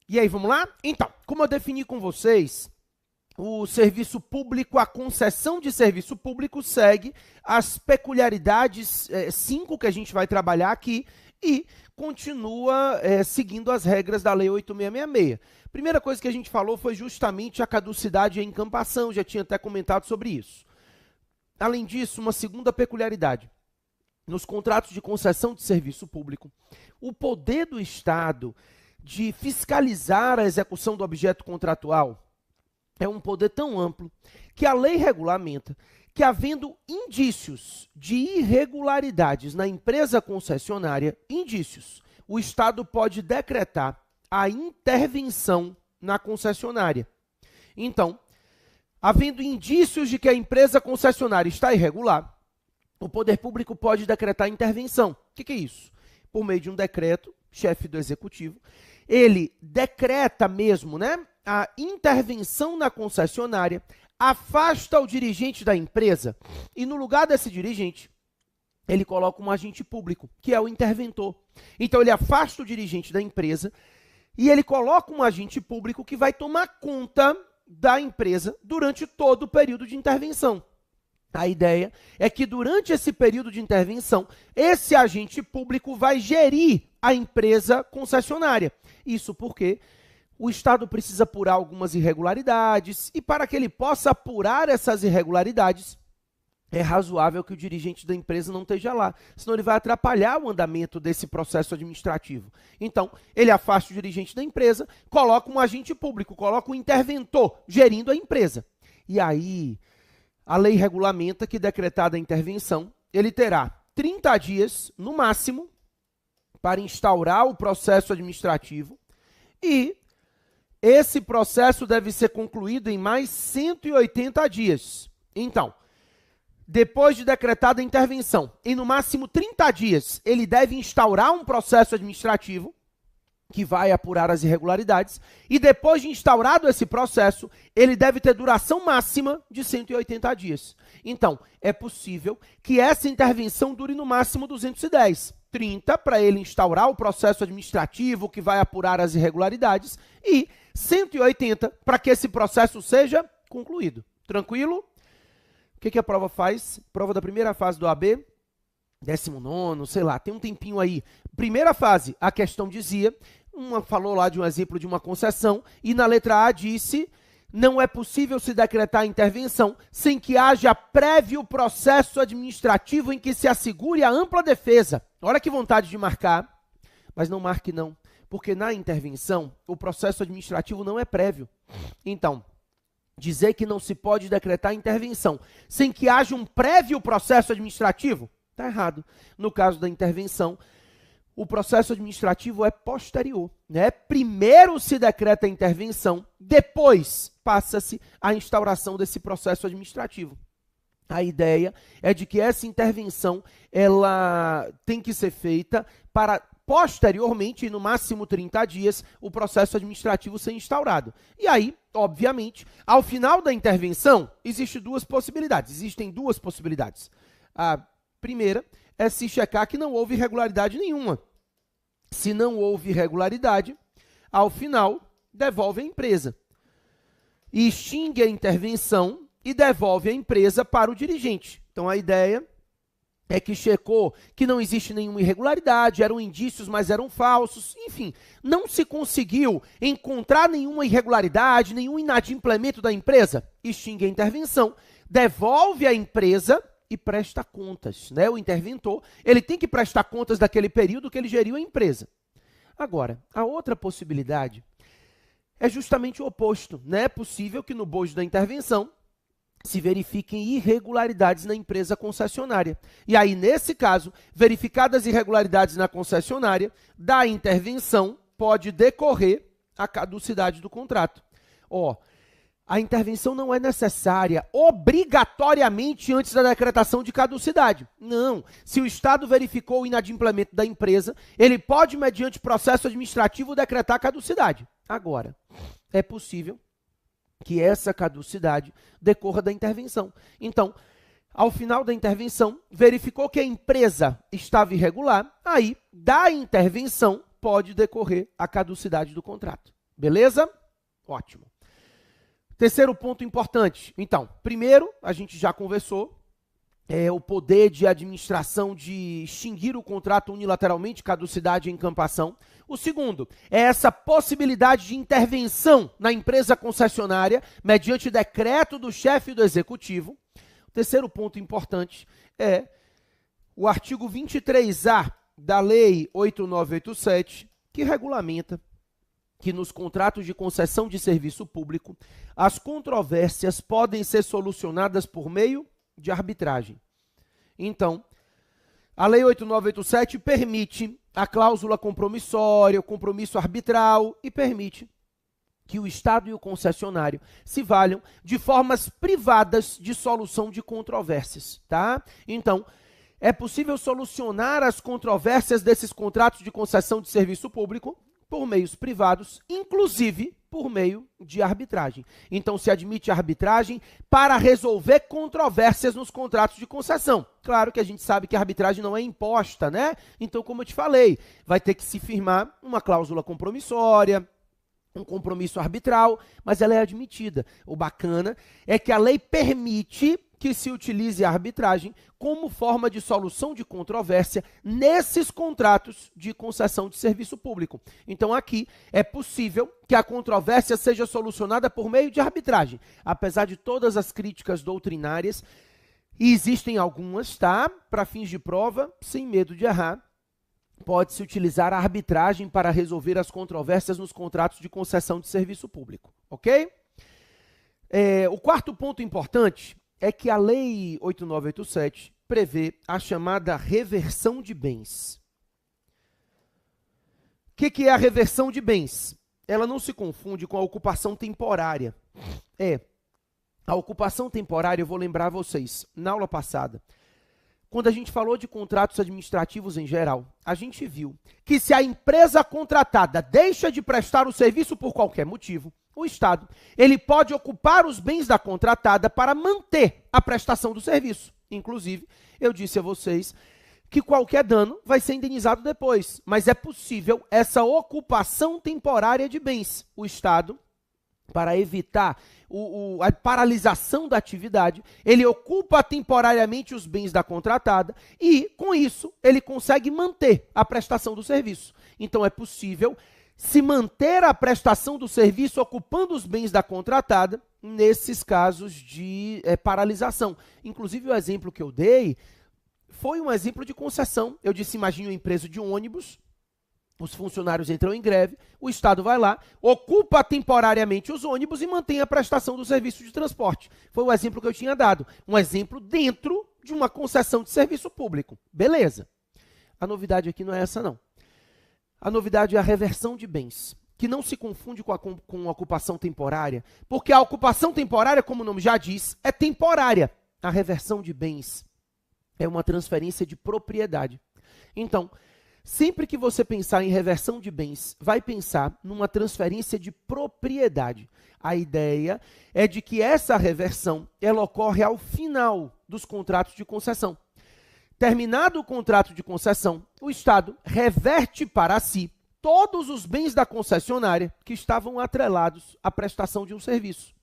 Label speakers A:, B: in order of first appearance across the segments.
A: E aí, vamos lá? Então, como eu defini com vocês, o serviço público, a concessão de serviço público segue as peculiaridades 5 que a gente vai trabalhar aqui e continua seguindo as regras da Lei 8.666. Primeira coisa que a gente falou foi justamente a caducidade e a encampação, já tinha até comentado sobre isso. Além disso, uma segunda peculiaridade. Nos contratos de concessão de serviço público, o poder do Estado de fiscalizar a execução do objeto contratual é um poder tão amplo que a lei regulamenta que, havendo indícios de irregularidades na empresa concessionária, o Estado pode decretar a intervenção na concessionária. Então, havendo indícios de que a empresa concessionária está irregular, o poder público pode decretar intervenção. O que é isso? Por meio de um decreto, chefe do executivo, ele decreta mesmo, a intervenção na concessionária, afasta o dirigente da empresa e, no lugar desse dirigente, ele coloca um agente público, que é o interventor. Então, ele afasta o dirigente da empresa e ele coloca um agente público que vai tomar conta da empresa durante todo o período de intervenção. A ideia é que, durante esse período de intervenção, esse agente público vai gerir a empresa concessionária. Isso porque o Estado precisa apurar algumas irregularidades e, para que ele possa apurar essas irregularidades, é razoável que o dirigente da empresa não esteja lá, senão ele vai atrapalhar o andamento desse processo administrativo. Então, ele afasta o dirigente da empresa, coloca um agente público, coloca um interventor gerindo a empresa. E aí, a lei regulamenta que, decretada a intervenção, ele terá 30 dias, no máximo, para instaurar o processo administrativo e esse processo deve ser concluído em mais 180 dias. Então, depois de decretada a intervenção, em no máximo 30 dias, ele deve instaurar um processo administrativo que vai apurar as irregularidades e, depois de instaurado esse processo, ele deve ter duração máxima de 180 dias. Então, é possível que essa intervenção dure no máximo 210. 30 para ele instaurar o processo administrativo que vai apurar as irregularidades e 180 para que esse processo seja concluído. Tranquilo? O que a prova faz? Prova da primeira fase do AB, 19º, sei lá, tem um tempinho aí. Primeira fase, a questão dizia, falou lá de um exemplo de uma concessão, e na letra A disse: não é possível se decretar intervenção sem que haja prévio processo administrativo em que se assegure a ampla defesa. Olha que vontade de marcar, mas não marque não, porque na intervenção o processo administrativo não é prévio. Então, dizer que não se pode decretar intervenção sem que haja um prévio processo administrativo, está errado. No caso da intervenção, o processo administrativo é posterior, Primeiro se decreta a intervenção, depois passa-se a instauração desse processo administrativo. A ideia é de que essa intervenção ela tem que ser feita para, posteriormente, no máximo 30 dias, o processo administrativo ser instaurado. E aí, obviamente, ao final da intervenção, existem duas possibilidades. A primeira é se checar que não houve irregularidade nenhuma. Se não houve irregularidade, ao final, devolve a empresa. E extingue a intervenção e devolve a empresa para o dirigente. Então, a ideia é que checou que não existe nenhuma irregularidade, eram indícios, mas eram falsos. Enfim, não se conseguiu encontrar nenhuma irregularidade, nenhum inadimplemento da empresa. Extingue a intervenção, devolve a empresa e presta contas, O interventor, ele tem que prestar contas daquele período que ele geriu a empresa. Agora, a outra possibilidade é justamente o oposto, É possível que no bojo da intervenção se verifiquem irregularidades na empresa concessionária. E aí, nesse caso, verificadas irregularidades na concessionária, da intervenção pode decorrer a caducidade do contrato. A intervenção não é necessária obrigatoriamente antes da decretação de caducidade. Não. Se o Estado verificou o inadimplemento da empresa, ele pode, mediante processo administrativo, decretar caducidade. Agora, é possível que essa caducidade decorra da intervenção. Então, ao final da intervenção, verificou que a empresa estava irregular, aí, da intervenção, pode decorrer a caducidade do contrato. Beleza? Ótimo. Terceiro ponto importante. Então, primeiro, a gente já conversou, o poder de administração de extinguir o contrato unilateralmente, caducidade e encampação. O segundo é essa possibilidade de intervenção na empresa concessionária mediante decreto do chefe do executivo. O terceiro ponto importante é o artigo 23A da Lei 8987, que regulamenta que nos contratos de concessão de serviço público, as controvérsias podem ser solucionadas por meio de arbitragem. Então, a Lei 8987 permite a cláusula compromissória, o compromisso arbitral e permite que o Estado e o concessionário se valham de formas privadas de solução de controvérsias, tá? Então, é possível solucionar as controvérsias desses contratos de concessão de serviço público por meios privados, inclusive por meio de arbitragem. Então, se admite arbitragem para resolver controvérsias nos contratos de concessão. Claro que a gente sabe que a arbitragem não é imposta, né? Então, como eu te falei, vai ter que se firmar uma cláusula compromissória, um compromisso arbitral, mas ela é admitida. O bacana é que a lei permite que se utilize a arbitragem como forma de solução de controvérsia nesses contratos de concessão de serviço público. Então, aqui é possível que a controvérsia seja solucionada por meio de arbitragem. Apesar de todas as críticas doutrinárias, e existem algumas, tá? Para fins de prova, sem medo de errar, pode-se utilizar a arbitragem para resolver as controvérsias nos contratos de concessão de serviço público, ok? O quarto ponto importante é que a Lei 8987 prevê a chamada reversão de bens. O que é a reversão de bens? Ela não se confunde com a ocupação temporária. A ocupação temporária, eu vou lembrar vocês, na aula passada, quando a gente falou de contratos administrativos em geral, a gente viu que se a empresa contratada deixa de prestar o serviço por qualquer motivo, o Estado, ele pode ocupar os bens da contratada para manter a prestação do serviço. Inclusive, eu disse a vocês que qualquer dano vai ser indenizado depois, mas é possível essa ocupação temporária de bens. O Estado, para evitar a paralisação da atividade, ele ocupa temporariamente os bens da contratada e, com isso, ele consegue manter a prestação do serviço. Então, é possível se manter a prestação do serviço ocupando os bens da contratada nesses casos de paralisação. Inclusive, o exemplo que eu dei foi um exemplo de concessão. Eu disse, imagine uma empresa de ônibus, os funcionários entram em greve, o Estado vai lá, ocupa temporariamente os ônibus e mantém a prestação do serviço de transporte. Foi o exemplo que eu tinha dado. Um exemplo dentro de uma concessão de serviço público. Beleza. A novidade aqui não é essa, não. A novidade é a reversão de bens, que não se confunde com a ocupação temporária, porque a ocupação temporária, como o nome já diz, é temporária. A reversão de bens é uma transferência de propriedade. Então, sempre que você pensar em reversão de bens, vai pensar numa transferência de propriedade. A ideia é de que essa reversão ela ocorre ao final dos contratos de concessão. Terminado o contrato de concessão, o Estado reverte para si todos os bens da concessionária que estavam atrelados à prestação de um serviço.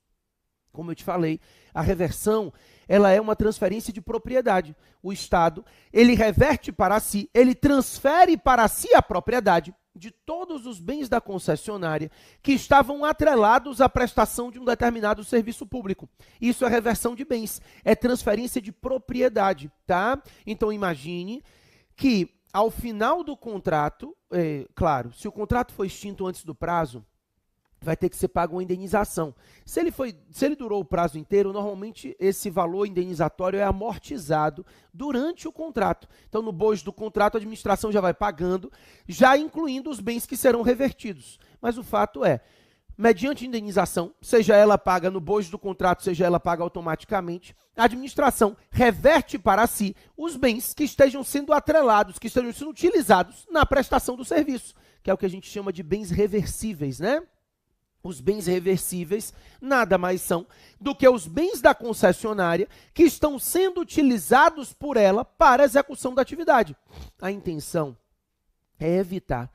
A: Como eu te falei, a reversão ela é uma transferência de propriedade. O Estado, ele reverte para si, ele transfere para si a propriedade de todos os bens da concessionária que estavam atrelados à prestação de um determinado serviço público. Isso é reversão de bens, é transferência de propriedade, tá? Então, imagine que ao final do contrato, claro, se o contrato foi extinto antes do prazo, vai ter que ser paga uma indenização. Se ele durou o prazo inteiro, normalmente esse valor indenizatório é amortizado durante o contrato. Então, no bojo do contrato, a administração já vai pagando, já incluindo os bens que serão revertidos. Mas o fato é, mediante indenização, seja ela paga no bojo do contrato, seja ela paga automaticamente, a administração reverte para si os bens que estejam sendo atrelados, que estejam sendo utilizados na prestação do serviço, que é o que a gente chama de bens reversíveis, né? Os bens reversíveis nada mais são do que os bens da concessionária que estão sendo utilizados por ela para a execução da atividade. A intenção é evitar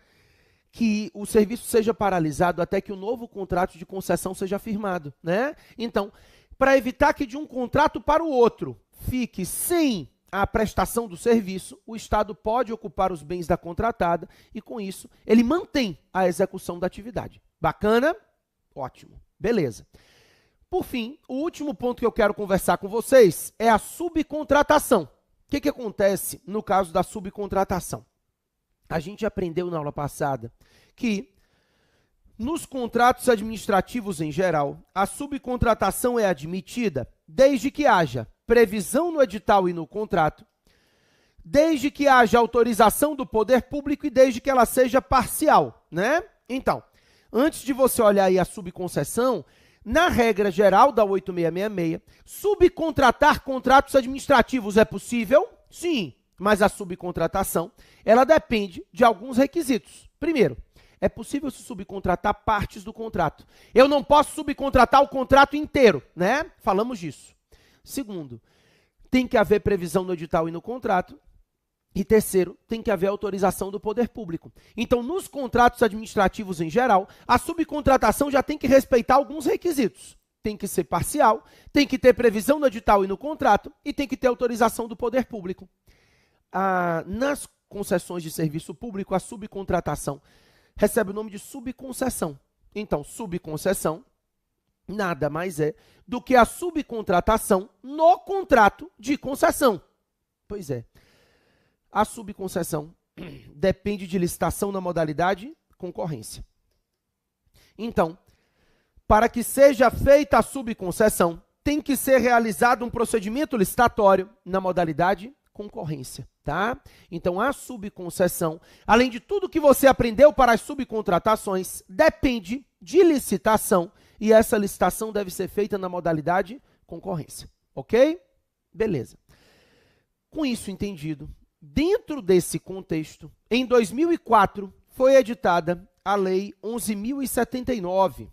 A: que o serviço seja paralisado até que o novo contrato de concessão seja firmado, né? Então, para evitar que de um contrato para o outro fique sem a prestação do serviço, o Estado pode ocupar os bens da contratada e, com isso, ele mantém a execução da atividade. Bacana? Ótimo. Beleza. Por fim, o último ponto que eu quero conversar com vocês é a subcontratação. O que acontece no caso da subcontratação? A gente aprendeu na aula passada que nos contratos administrativos em geral, a subcontratação é admitida desde que haja previsão no edital e no contrato, desde que haja autorização do poder público e desde que ela seja parcial, né? Então, antes de você olhar aí a subconcessão, na regra geral da 8666, subcontratar contratos administrativos é possível? Sim, mas a subcontratação, ela depende de alguns requisitos. Primeiro, é possível se subcontratar partes do contrato. Eu não posso subcontratar o contrato inteiro, né? Falamos disso. Segundo, tem que haver previsão no edital e no contrato. E terceiro, tem que haver autorização do poder público. Então, nos contratos administrativos em geral, a subcontratação já tem que respeitar alguns requisitos. Tem que ser parcial, tem que ter previsão no edital e no contrato e tem que ter autorização do poder público. Nas concessões de serviço público, a subcontratação recebe o nome de subconcessão. Então, subconcessão nada mais é do que a subcontratação no contrato de concessão. Pois é. A subconcessão depende de licitação na modalidade concorrência. Então, para que seja feita a subconcessão, tem que ser realizado um procedimento licitatório na modalidade concorrência, tá? Então, a subconcessão, além de tudo que você aprendeu para as subcontratações, depende de licitação e essa licitação deve ser feita na modalidade concorrência, ok? Beleza. Com isso entendido, dentro desse contexto, em 2004, foi editada a Lei 11.079.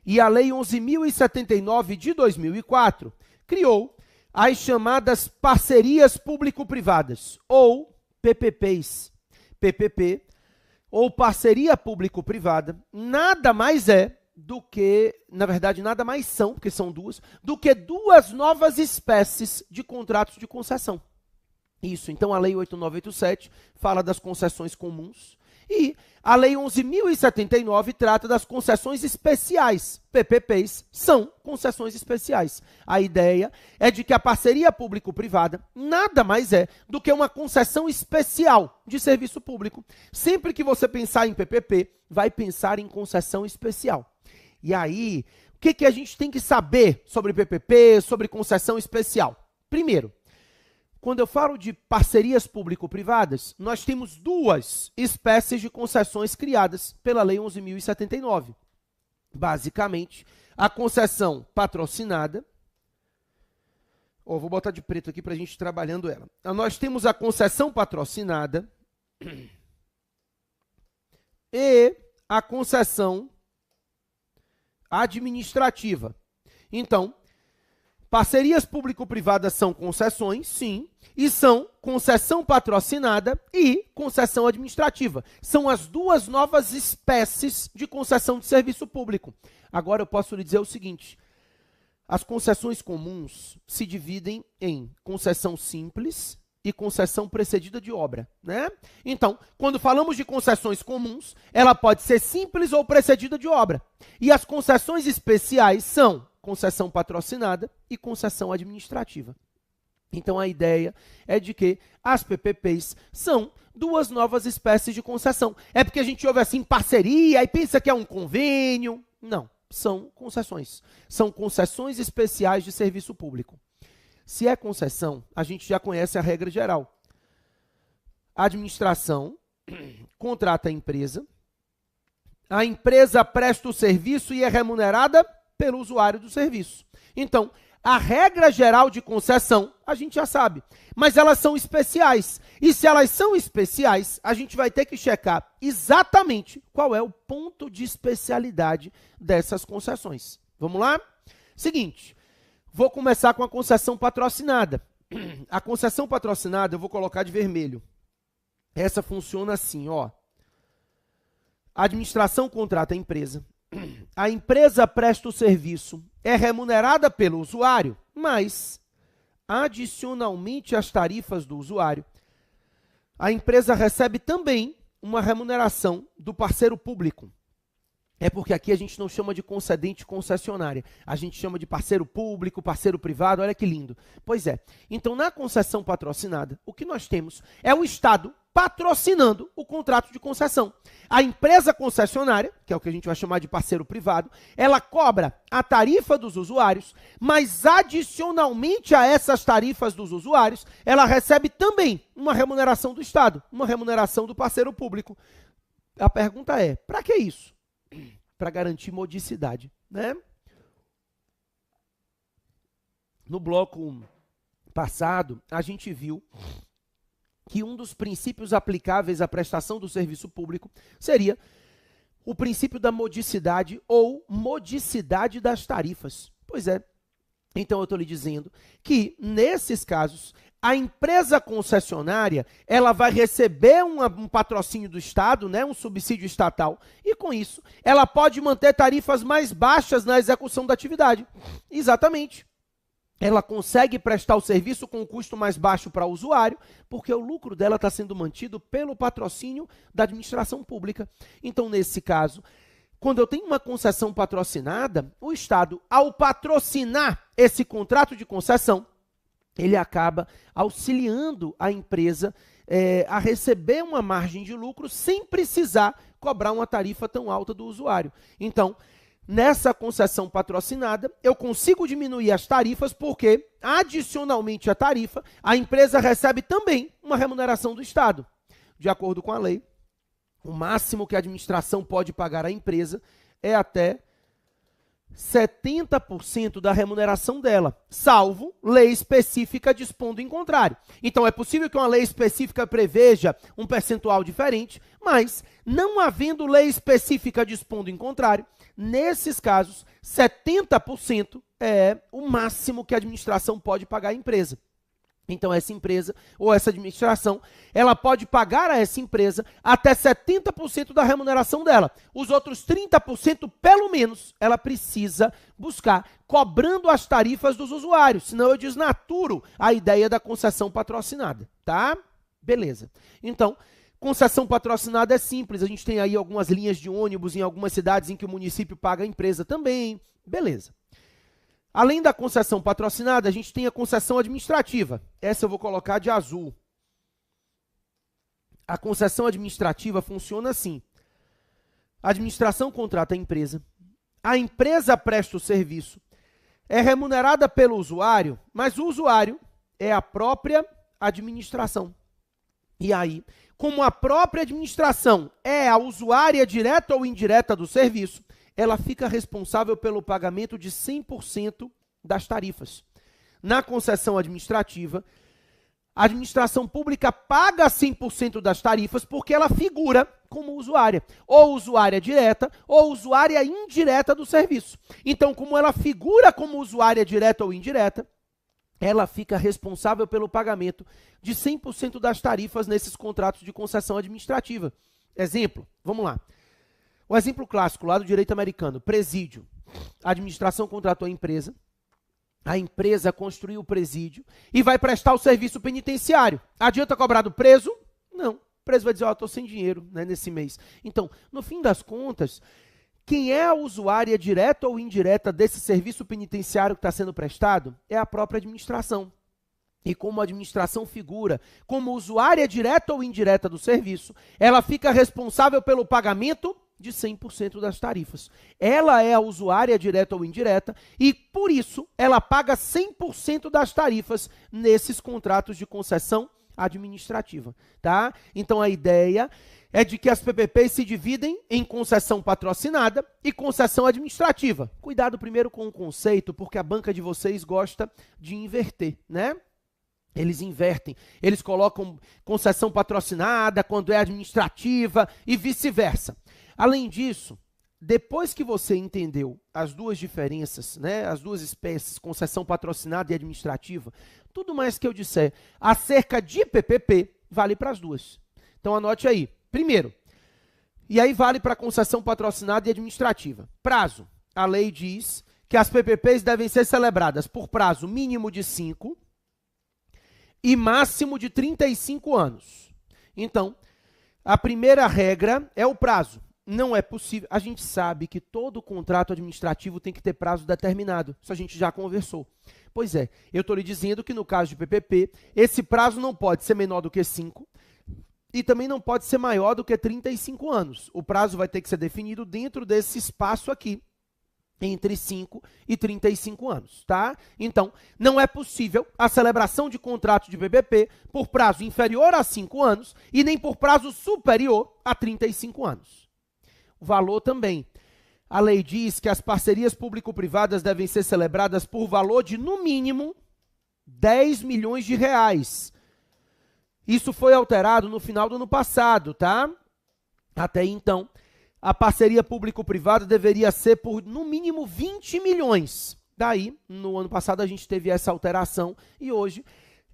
A: E a Lei 11.079 de 2004 criou as chamadas parcerias público-privadas, ou PPPs. PPP, ou parceria público-privada, nada mais é do que, na verdade, nada mais são, porque são duas, do que duas novas espécies de contratos de concessão. Isso, então a Lei 8987 fala das concessões comuns e a Lei 11.079 trata das concessões especiais. PPPs são concessões especiais. A ideia é de que a parceria público-privada nada mais é do que uma concessão especial de serviço público. Sempre que você pensar em PPP, vai pensar em concessão especial. E aí, o que a gente tem que saber sobre PPP, sobre concessão especial? Primeiro, quando eu falo de parcerias público-privadas, nós temos duas espécies de concessões criadas pela Lei 11.079. Basicamente, a concessão patrocinada. Vou botar de preto aqui para a gente ir trabalhando ela. Nós temos a concessão patrocinada e a concessão administrativa. Então, parcerias público-privadas são concessões, sim, e são concessão patrocinada e concessão administrativa. São as duas novas espécies de concessão de serviço público. Agora eu posso lhe dizer o seguinte, as concessões comuns se dividem em concessão simples e concessão precedida de obra, né? Então, quando falamos de concessões comuns, ela pode ser simples ou precedida de obra. E as concessões especiais são concessão patrocinada e concessão administrativa. Então, a ideia é de que as PPPs são duas novas espécies de concessão. É porque a gente ouve assim, parceria, e pensa que é um convênio. Não, são concessões. São concessões especiais de serviço público. Se é concessão, a gente já conhece a regra geral. A administração contrata a empresa presta o serviço e é remunerada pelo usuário do serviço. Então, a regra geral de concessão, a gente já sabe, mas elas são especiais. E se elas são especiais, a gente vai ter que checar exatamente qual é o ponto de especialidade dessas concessões. Vamos lá? Seguinte, vou começar com a concessão patrocinada. A concessão patrocinada eu vou colocar de vermelho. Essa funciona assim, ó. A administração contrata a empresa presta o serviço, é remunerada pelo usuário, mas, adicionalmente às tarifas do usuário, a empresa recebe também uma remuneração do parceiro público. É porque aqui a gente não chama de concedente concessionária, a gente chama de parceiro público, parceiro privado, olha que lindo. Pois é, então na concessão patrocinada, o que nós temos é o Estado patrocinando o contrato de concessão. A empresa concessionária, que é o que a gente vai chamar de parceiro privado, ela cobra a tarifa dos usuários, mas adicionalmente a essas tarifas dos usuários, ela recebe também uma remuneração do Estado, uma remuneração do parceiro público. A pergunta é, para que isso? Para garantir modicidade, né? No bloco passado, a gente viu que um dos princípios aplicáveis à prestação do serviço público seria o princípio da modicidade ou modicidade das tarifas. Pois é, então eu estou lhe dizendo que, nesses casos, a empresa concessionária ela vai receber um patrocínio do Estado, né, um subsídio estatal, e com isso ela pode manter tarifas mais baixas na execução da atividade. Exatamente. Ela consegue prestar o serviço com um custo mais baixo para o usuário, porque o lucro dela está sendo mantido pelo patrocínio da administração pública. Então, nesse caso, quando eu tenho uma concessão patrocinada, o Estado, ao patrocinar esse contrato de concessão, ele acaba auxiliando a empresa a receber uma margem de lucro sem precisar cobrar uma tarifa tão alta do usuário. Então, nessa concessão patrocinada, eu consigo diminuir as tarifas porque, adicionalmente à tarifa, a empresa recebe também uma remuneração do Estado. De acordo com a lei, o máximo que a administração pode pagar à empresa é até 70% da remuneração dela, salvo lei específica dispondo em contrário. Então, é possível que uma lei específica preveja um percentual diferente, mas, não havendo lei específica dispondo em contrário, nesses casos, 70% é o máximo que a administração pode pagar à empresa. Então, essa empresa ou essa administração, ela pode pagar a essa empresa até 70% da remuneração dela. Os outros 30%, pelo menos, ela precisa buscar, cobrando as tarifas dos usuários, senão eu desnaturo a ideia da concessão patrocinada, tá? Beleza. Então, concessão patrocinada é simples, a gente tem aí algumas linhas de ônibus em algumas cidades em que o município paga a empresa também, beleza. Além da concessão patrocinada, a gente tem a concessão administrativa. Essa eu vou colocar de azul. A concessão administrativa funciona assim. A administração contrata a empresa presta o serviço, é remunerada pelo usuário, mas o usuário é a própria administração. E aí, como a própria administração é a usuária direta ou indireta do serviço, ela fica responsável pelo pagamento de 100% das tarifas. Na concessão administrativa, a administração pública paga 100% das tarifas porque ela figura como usuária, ou usuária direta ou usuária indireta do serviço. Então, como ela figura como usuária direta ou indireta, ela fica responsável pelo pagamento de 100% das tarifas nesses contratos de concessão administrativa. Exemplo, vamos lá. O exemplo clássico lá do direito americano, presídio. A administração contratou a empresa construiu o presídio e vai prestar o serviço penitenciário. Adianta cobrar do preso? Não. O preso vai dizer, estou sem dinheiro, né, nesse mês. Então, no fim das contas, quem é a usuária direta ou indireta desse serviço penitenciário que está sendo prestado é a própria administração. E como a administração figura como usuária direta ou indireta do serviço, ela fica responsável pelo pagamento de 100% das tarifas. Ela é a usuária direta ou indireta e, por isso, ela paga 100% das tarifas nesses contratos de concessão administrativa, tá? Então, a ideia é de que as PPPs se dividem em concessão patrocinada e concessão administrativa. Cuidado primeiro com o conceito, porque a banca de vocês gosta de inverter, né? Eles invertem, eles colocam concessão patrocinada quando é administrativa e vice-versa. Além disso, depois que você entendeu as duas diferenças, né, as duas espécies, concessão patrocinada e administrativa, tudo mais que eu disser acerca de PPP vale para as duas. Então anote aí. Primeiro, E aí vale para concessão patrocinada e administrativa. Prazo. A lei diz que as PPPs devem ser celebradas por prazo mínimo de 5 e máximo de 35 anos. Então, a primeira regra é o prazo. Não é possível. A gente sabe que todo contrato administrativo tem que ter prazo determinado. Isso a gente já conversou. Pois é, eu estou lhe dizendo que no caso de PPP, esse prazo não pode ser menor do que 5 e também não pode ser maior do que 35 anos. O prazo vai ter que ser definido dentro desse espaço aqui, entre 5 e 35 anos, tá? Então, não é possível a celebração de contrato de PPP por prazo inferior a 5 anos e nem por prazo superior a 35 anos. O valor também. A lei diz que as parcerias público-privadas devem ser celebradas por valor de, no mínimo, 10 milhões de reais. Isso foi alterado no final do ano passado, tá? Até então, a parceria público-privada deveria ser por, no mínimo, 20 milhões. Daí, no ano passado, a gente teve essa alteração e hoje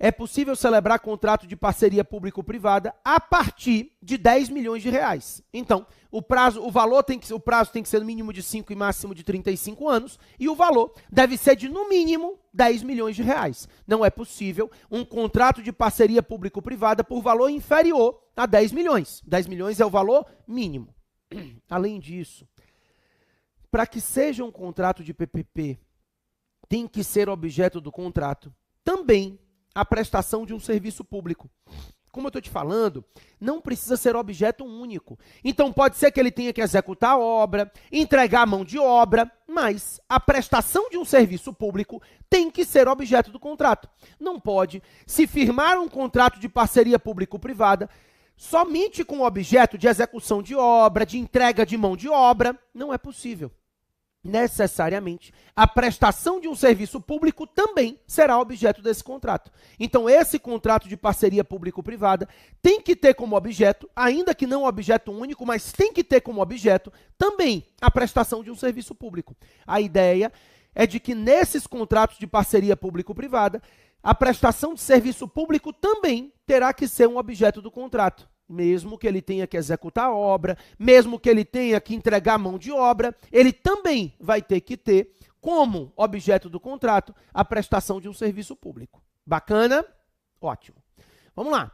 A: é possível celebrar contrato de parceria público-privada a partir de 10 milhões de reais. Então, o prazo tem que ser no mínimo de 5 e máximo de 35 anos e o valor deve ser de, no mínimo, 10 milhões de reais. Não é possível um contrato de parceria público-privada por valor inferior a 10 milhões. 10 milhões é o valor mínimo. Além disso, para que seja um contrato de PPP, tem que ser objeto do contrato também a prestação de um serviço público. Como eu estou te falando, não precisa ser objeto único. Então, pode ser que ele tenha que executar a obra, entregar a mão de obra, mas a prestação de um serviço público tem que ser objeto do contrato. Não pode se firmar um contrato de parceria público-privada somente com o objeto de execução de obra, de entrega de mão de obra. Não é possível. Necessariamente, a prestação de um serviço público também será objeto desse contrato. Então, esse contrato de parceria público-privada tem que ter como objeto, ainda que não objeto único, mas tem que ter como objeto também a prestação de um serviço público. A ideia é de que nesses contratos de parceria público-privada, a prestação de serviço público também terá que ser um objeto do contrato. Mesmo que ele tenha que executar a obra, mesmo que ele tenha que entregar a mão de obra, ele também vai ter que ter como objeto do contrato a prestação de um serviço público. Bacana? Ótimo. Vamos lá.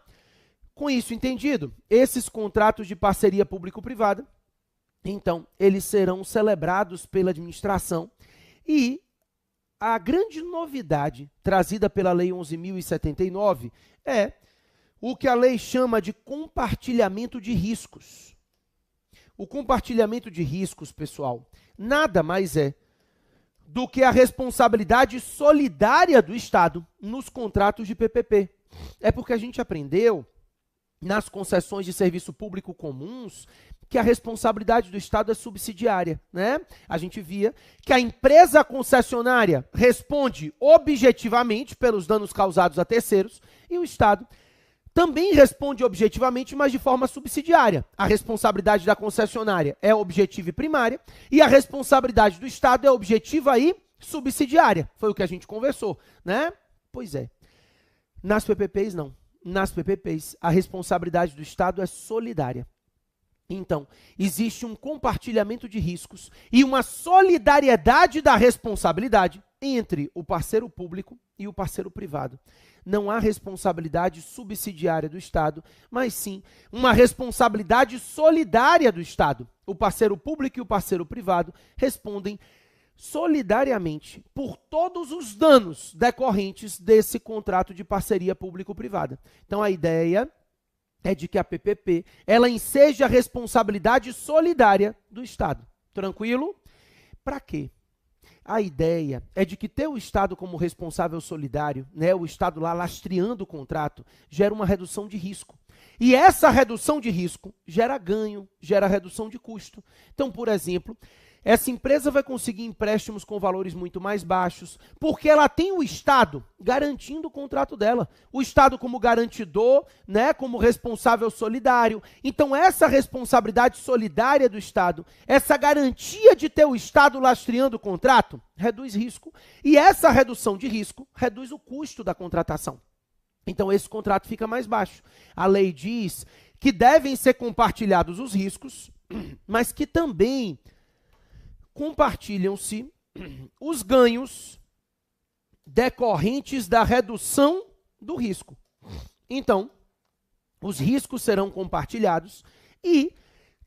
A: Com isso entendido, esses contratos de parceria público-privada, então, eles serão celebrados pela administração e a grande novidade trazida pela Lei 11.079 é o que a lei chama de compartilhamento de riscos. O compartilhamento de riscos, pessoal, nada mais é do que a responsabilidade solidária do Estado nos contratos de PPP. É porque a gente aprendeu nas concessões de serviço público comuns que a responsabilidade do Estado é subsidiária, né? A gente via que a empresa concessionária responde objetivamente pelos danos causados a terceiros e o Estado também responde objetivamente, mas de forma subsidiária. A responsabilidade da concessionária é objetiva e primária, e a responsabilidade do Estado é objetiva e subsidiária. Foi o que a gente conversou, né? Pois é. Nas PPPs, não. Nas PPPs, a responsabilidade do Estado é solidária. Então, existe um compartilhamento de riscos e uma solidariedade da responsabilidade entre o parceiro público e o parceiro privado. Não há responsabilidade subsidiária do Estado, mas sim uma responsabilidade solidária do Estado. O parceiro público e o parceiro privado respondem solidariamente por todos os danos decorrentes desse contrato de parceria público-privada. Então, a ideia é de que a PPP, ela enseja a responsabilidade solidária do Estado. Tranquilo? Para quê? A ideia é de que ter o Estado como responsável solidário, né, o Estado lá lastreando o contrato, gera uma redução de risco. E essa redução de risco gera ganho, gera redução de custo. Então, por exemplo, essa empresa vai conseguir empréstimos com valores muito mais baixos, porque ela tem o Estado garantindo o contrato dela. O Estado como garantidor, né, como responsável solidário. Então, essa responsabilidade solidária do Estado, essa garantia de ter o Estado lastreando o contrato, reduz risco. E essa redução de risco reduz o custo da contratação. Então, esse contrato fica mais baixo. A lei diz que devem ser compartilhados os riscos, mas que também compartilham-se os ganhos decorrentes da redução do risco. Então, os riscos serão compartilhados e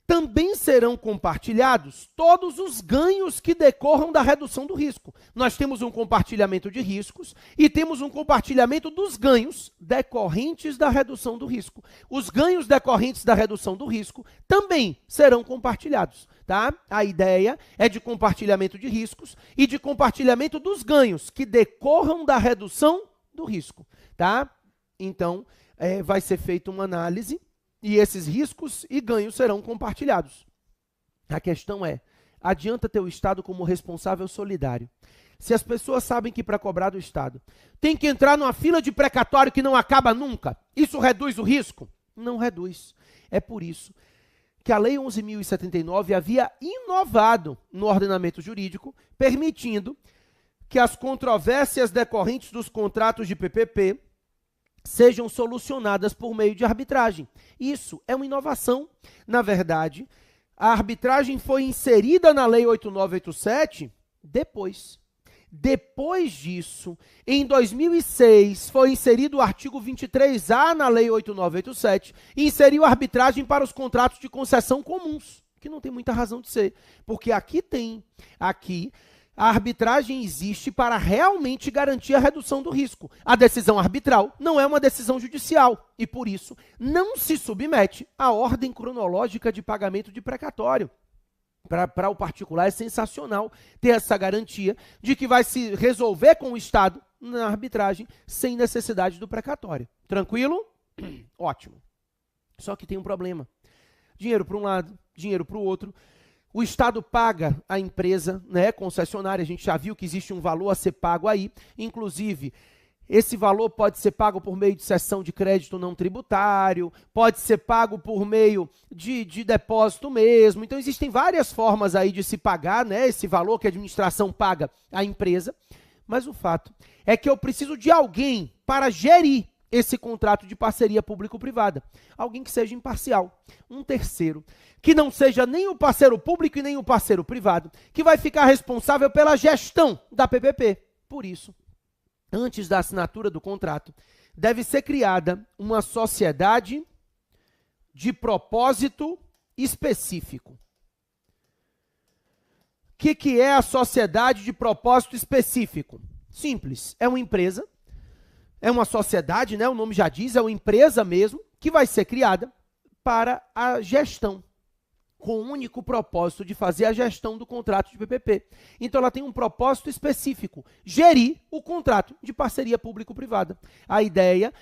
A: também serão compartilhados todos os ganhos que decorram da redução do risco. Nós temos um compartilhamento de riscos e temos um compartilhamento dos ganhos decorrentes da redução do risco. Os ganhos decorrentes da redução do risco também serão compartilhados, tá? A ideia é de compartilhamento de riscos e de compartilhamento dos ganhos que decorram da redução do risco, tá? Então, vai ser feita uma análise e esses riscos e ganhos serão compartilhados. A questão é, adianta ter o Estado como responsável solidário? Se as pessoas sabem que para cobrar do Estado tem que entrar numa fila de precatório que não acaba nunca, isso reduz o risco? Não reduz. É por isso que a Lei 11.079 havia inovado no ordenamento jurídico, permitindo que as controvérsias decorrentes dos contratos de PPP sejam solucionadas por meio de arbitragem. Isso é uma inovação. Na verdade, a arbitragem foi inserida na Lei 8.987 depois. Depois disso, em 2006, foi inserido o artigo 23A na Lei 8.987 e inseriu a arbitragem para os contratos de concessão comuns, que não tem muita razão de ser, porque aqui a arbitragem existe para realmente garantir a redução do risco. A decisão arbitral não é uma decisão judicial e, por isso, não se submete à ordem cronológica de pagamento de precatório. Para o particular é sensacional ter essa garantia de que vai se resolver com o Estado na arbitragem sem necessidade do precatório. Tranquilo? Ótimo. Só que tem um problema. Dinheiro para um lado, dinheiro para o outro. O Estado paga a empresa, né, concessionária, a gente já viu que existe um valor a ser pago aí, inclusive esse valor pode ser pago por meio de cessão de crédito não tributário, pode ser pago por meio de depósito mesmo, então existem várias formas aí de se pagar, né, esse valor que a administração paga à empresa, mas o fato é que eu preciso de alguém para gerir esse contrato de parceria público-privada. Alguém que seja imparcial. Um terceiro, que não seja nem o parceiro público e nem o parceiro privado, que vai ficar responsável pela gestão da PPP. Por isso, antes da assinatura do contrato, deve ser criada uma sociedade de propósito específico. O que é a sociedade de propósito específico? Simples, é uma empresa. É uma sociedade, né? O nome já diz, é uma empresa mesmo, que vai ser criada para a gestão, com o único propósito de fazer a gestão do contrato de PPP. Então, ela tem um propósito específico, gerir o contrato de parceria público-privada. A ideia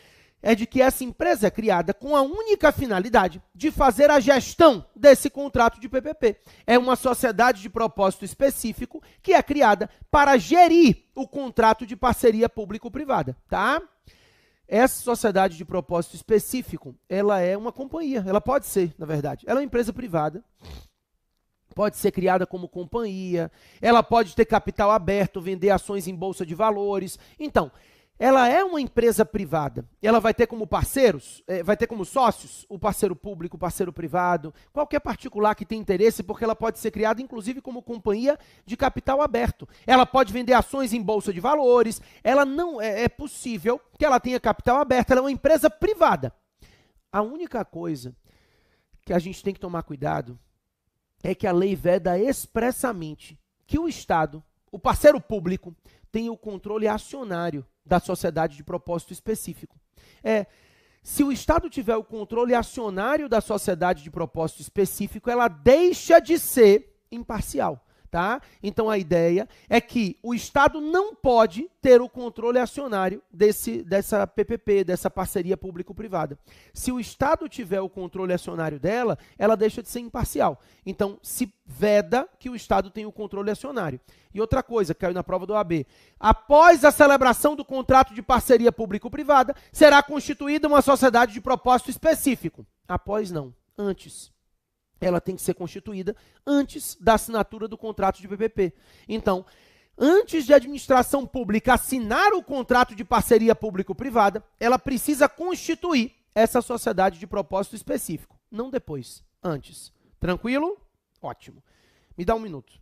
A: é de que essa empresa é criada com a única finalidade de fazer a gestão desse contrato de PPP. É uma sociedade de propósito específico que é criada para gerir o contrato de parceria público-privada, tá? Essa sociedade de propósito específico, ela é uma companhia, ela pode ser, na verdade, ela é uma empresa privada, pode ser criada como companhia, ela pode ter capital aberto, vender ações em bolsa de valores. Então, ela é uma empresa privada, ela vai ter como parceiros, vai ter como sócios o parceiro público, o parceiro privado, qualquer particular que tenha interesse, porque ela pode ser criada inclusive como companhia de capital aberto. Ela pode vender ações em bolsa de valores, ela não é possível que ela tenha capital aberto, ela é uma empresa privada. A única coisa que a gente tem que tomar cuidado é que a lei veda expressamente que o Estado, o parceiro público, tenha o controle acionário da sociedade de propósito específico. Se o Estado tiver o controle acionário da sociedade de propósito específico, ela deixa de ser imparcial, tá? Então, a ideia é que o Estado não pode ter o controle acionário dessa PPP, dessa parceria público-privada. Se o Estado tiver o controle acionário dela, ela deixa de ser imparcial. Então, se veda que o Estado tenha o controle acionário. E outra coisa, que caiu na prova do OAB, após a celebração do contrato de parceria público-privada, será constituída uma sociedade de propósito específico. Após não, antes. Ela tem que ser constituída antes da assinatura do contrato de PPP. Então, antes de a administração pública assinar o contrato de parceria público-privada, ela precisa constituir essa sociedade de propósito específico. Não depois, antes. Tranquilo? Ótimo. Me dá um minuto.